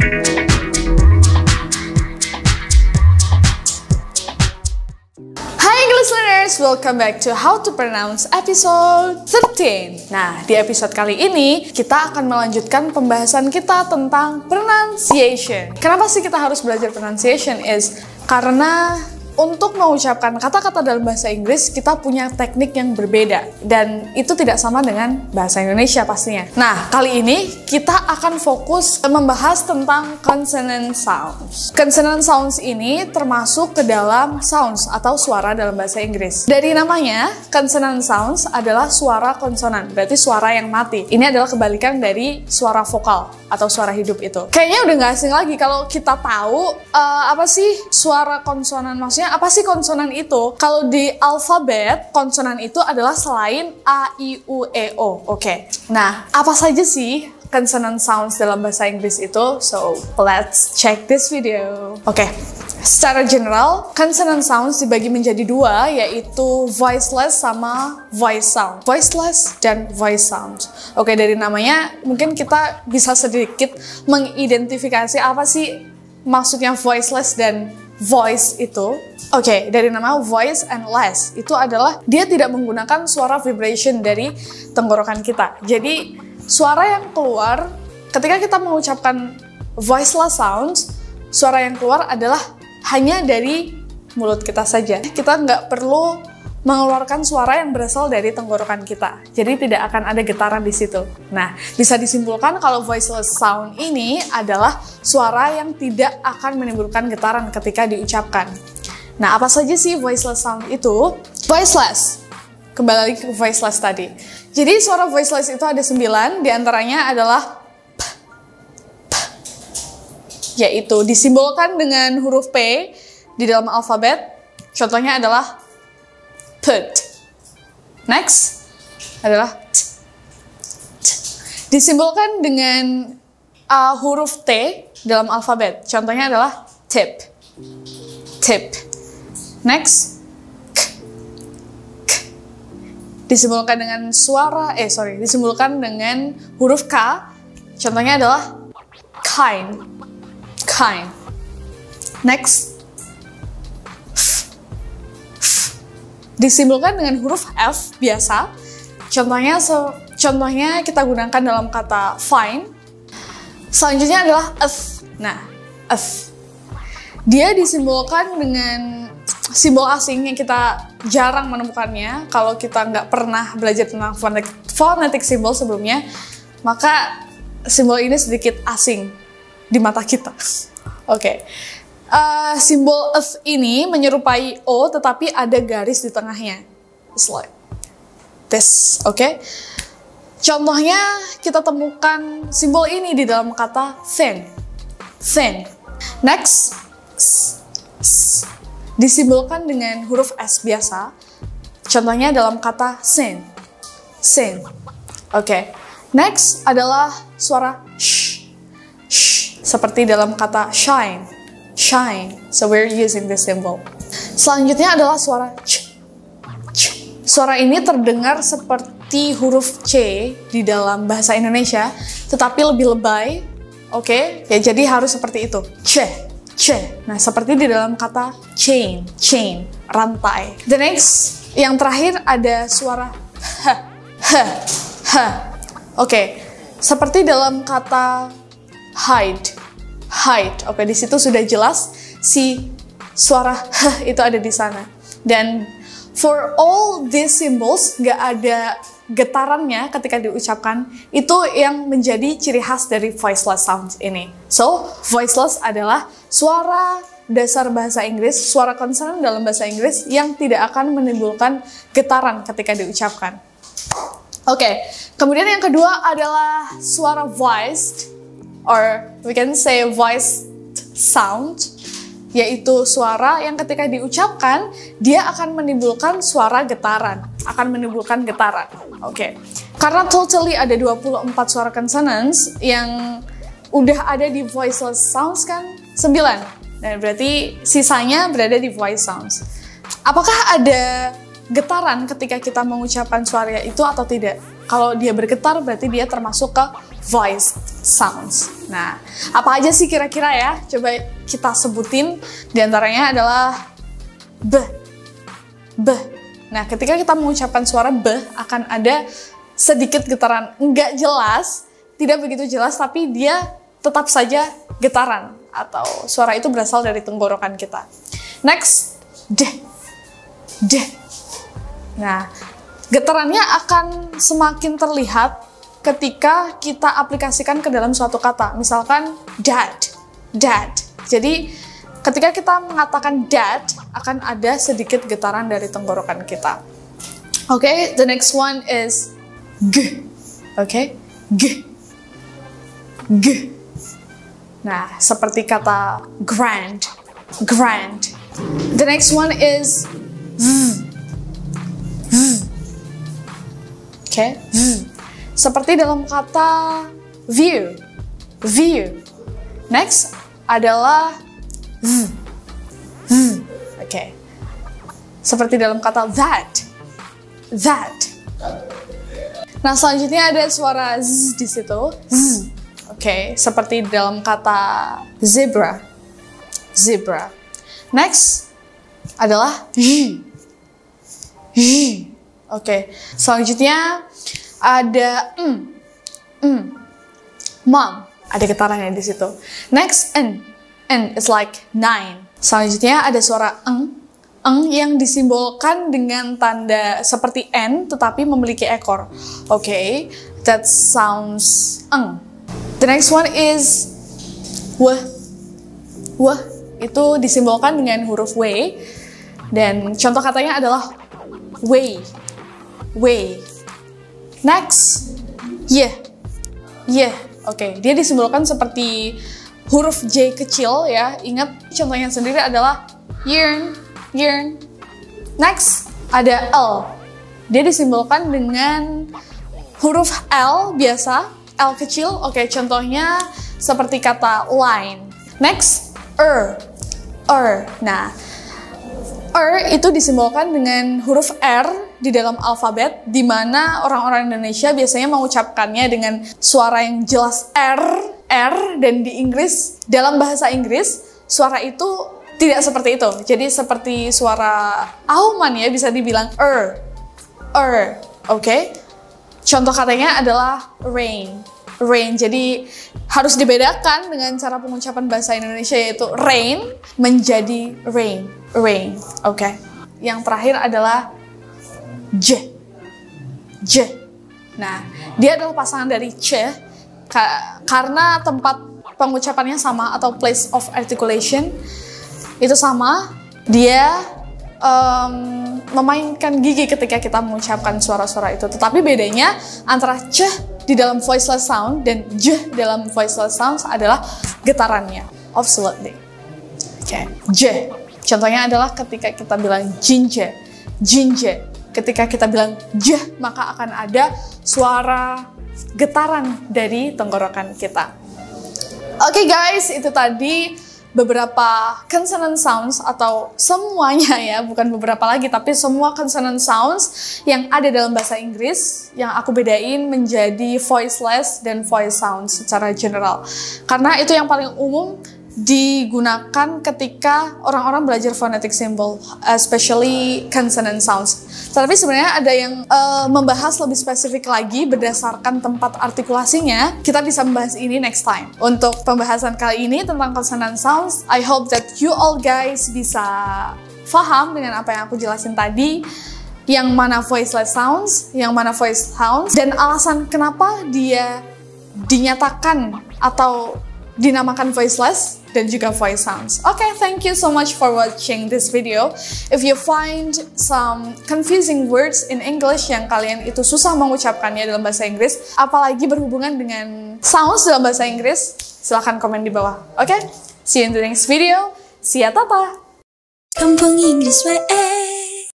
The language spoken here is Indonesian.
Hi English learners, welcome back to How to Pronounce episode 13. Nah, di episode kali ini kita akan melanjutkan pembahasan kita tentang pronunciation. Kenapa sih kita harus belajar pronunciation? Karena untuk mengucapkan kata-kata dalam bahasa Inggris, kita punya teknik yang berbeda. Dan itu tidak sama dengan bahasa Indonesia pastinya. Nah, kali ini kita akan fokus membahas tentang consonant sounds. Consonant sounds ini termasuk ke dalam sounds atau suara dalam bahasa Inggris. Dari namanya, consonant sounds adalah suara konsonan, berarti suara yang mati. Ini adalah kebalikan dari suara vokal atau suara hidup itu. Kayaknya udah nggak asing lagi kalau kita tahu apa sih suara konsonan, maksudnya apa sih konsonan itu? Kalau di alfabet, konsonan itu adalah selain A, I, U, E, O. Oke. Nah, apa saja sih consonant sounds dalam bahasa Inggris itu? So, let's check this video. Oke. Secara general, consonant sounds dibagi menjadi dua, yaitu voiceless sama voice sound. Voiceless dan voice sound. Oke, dari namanya mungkin kita bisa sedikit mengidentifikasi apa sih maksudnya voiceless dan voice itu. Oke, dari nama voice and less, itu adalah dia tidak menggunakan suara vibration dari tenggorokan kita. Jadi, suara yang keluar ketika kita mengucapkan voiceless sounds, suara yang keluar adalah hanya dari mulut kita saja. Kita nggak perlu mengeluarkan suara yang berasal dari tenggorokan kita. Jadi tidak akan ada getaran di situ. Nah, bisa disimpulkan kalau voiceless sound ini adalah suara yang tidak akan menimbulkan getaran ketika diucapkan. Nah, apa saja sih voiceless sound itu? Voiceless. Kembali lagi ke voiceless tadi. Jadi suara voiceless itu ada 9, diantaranya adalah p, yaitu disimbolkan dengan huruf P di dalam alfabet. Contohnya adalah put. Next adalah t. Disimbolkan dengan huruf T dalam alfabet. Contohnya adalah tip. Tip. Next k. K. Disimbolkan dengan disimbolkan dengan huruf K. Contohnya adalah kind. Kind. Next disimbolkan dengan huruf F biasa. Contohnya kita gunakan dalam kata fine. Selanjutnya adalah f. Nah, f. Dia disimbolkan dengan simbol asing yang kita jarang menemukannya. Kalau kita nggak pernah belajar tentang phonetic symbol sebelumnya, maka simbol ini sedikit asing di mata kita. Oke. Simbol F ini menyerupai O, tetapi ada garis di tengahnya. It's like this, oke? Contohnya kita temukan simbol ini di dalam kata thin. Thin. Next, disimbolkan dengan huruf S biasa. Contohnya dalam kata sin. Sin. Oke. Next adalah suara sh. Sh. Seperti dalam kata shine. Shine. So we're using this symbol. Selanjutnya adalah suara ch. Ch. Suara ini terdengar seperti huruf C di dalam bahasa Indonesia, tetapi lebih lebay. Oke? Ya, jadi harus seperti itu. C. C. Nah, seperti di dalam kata chain. Chain. Rantai. The next, yang terakhir ada suara h. H. H. Oke. Seperti dalam kata hide. Hide. Oke, di situ sudah jelas si suara h itu ada di sana. Dan for all these symbols, nggak ada getarannya ketika diucapkan. Itu yang menjadi ciri khas dari voiceless sounds ini. So, voiceless adalah suara dasar bahasa Inggris, suara konsonan dalam bahasa Inggris yang tidak akan menimbulkan getaran ketika diucapkan. Oke, kemudian yang kedua adalah suara voiced, or we can say voiced sound, yaitu suara yang ketika diucapkan, dia akan menimbulkan suara getaran, akan menimbulkan getaran. Oke. Karena totally ada 24 suara consonants yang udah ada di voiceless sounds kan 9. Dan berarti sisanya berada di voice sounds. Apakah ada getaran ketika kita mengucapkan suara itu atau tidak? Kalau dia bergetar berarti dia termasuk ke voiced. sounds. Nah, apa aja sih kira-kira ya? Coba kita sebutin. Di antaranya adalah b, b. Nah, ketika kita mengucapkan suara b, akan ada sedikit getaran. Nggak jelas, tidak begitu jelas, tapi dia tetap saja getaran. Atau suara itu berasal dari tenggorokan kita. Next, d, d. Nah, getarannya akan semakin terlihat ketika kita aplikasikan ke dalam suatu kata. Misalkan dad, dad. Jadi ketika kita mengatakan dad, akan ada sedikit getaran dari tenggorokan kita. Oke, the next one is g. Oke, g, g. Nah, seperti kata grand, grand. The next one is v, v. Oke, v. Seperti dalam kata view, view. Next adalah v, v. Oke. Seperti dalam kata that, that. Nah, selanjutnya ada suara z di situ, z. Oke, seperti dalam kata zebra, zebra. Next adalah y, y. Oke, selanjutnya ada mom, ada getarannya di situ. Next n is like 9. Selanjutnya ada suara eng yang disimbolkan dengan tanda seperti n tetapi memiliki ekor. Oke, that sounds eng. The next one is w, itu disimbolkan dengan huruf w dan contoh katanya adalah way, way. Next, yeah. Oke, dia disimbolkan seperti huruf J kecil ya. Ingat contohnya sendiri adalah yearn. Next, ada L. Dia disimbolkan dengan huruf L biasa, L kecil. Oke, contohnya seperti kata line. Next, Nah, itu disimbolkan dengan huruf R di dalam alfabet, di mana orang-orang Indonesia biasanya mengucapkannya dengan suara yang jelas R, dan di Inggris, dalam bahasa Inggris, suara itu tidak seperti itu. Jadi seperti suara auman ya, bisa dibilang oke? Contoh katanya adalah rain. Jadi harus dibedakan dengan cara pengucapan bahasa Indonesia, yaitu rain menjadi rain. Oke. Yang terakhir adalah j. Nah, dia adalah pasangan dari c karena tempat pengucapannya sama atau place of articulation itu sama. Dia memainkan gigi ketika kita mengucapkan suara-suara itu. Tetapi bedanya antara c di dalam voiceless sound dan j dalam voiceless sounds adalah getarannya. Absolutely. Oke, j. Contohnya adalah ketika kita bilang ginger. Ketika kita bilang j, maka akan ada suara getaran dari tenggorokan kita. Oke guys, itu tadi beberapa consonant sounds atau semuanya ya, bukan beberapa lagi, tapi semua consonant sounds yang ada dalam bahasa Inggris yang aku bedain menjadi voiceless dan voice sounds secara general. Karena itu yang paling umum digunakan ketika orang-orang belajar phonetic symbol, especially consonant sounds. Tapi sebenarnya ada yang membahas lebih spesifik lagi berdasarkan tempat artikulasinya. Kita bisa membahas ini next time. Untuk pembahasan kali ini tentang consonant sounds, I hope that you all guys bisa paham dengan apa yang aku jelasin tadi. Yang mana voiceless sounds, yang mana voice sounds, dan alasan kenapa dia dinyatakan atau dinamakan voiceless dan juga voice sounds. Okay, thank you so much for watching this video. If you find some confusing words in English yang kalian itu susah mengucapkannya dalam bahasa Inggris, apalagi berhubungan dengan sounds dalam bahasa Inggris, silahkan komen di bawah. Okay, see you in the next video. See ya, tata! Kampung Inggris WE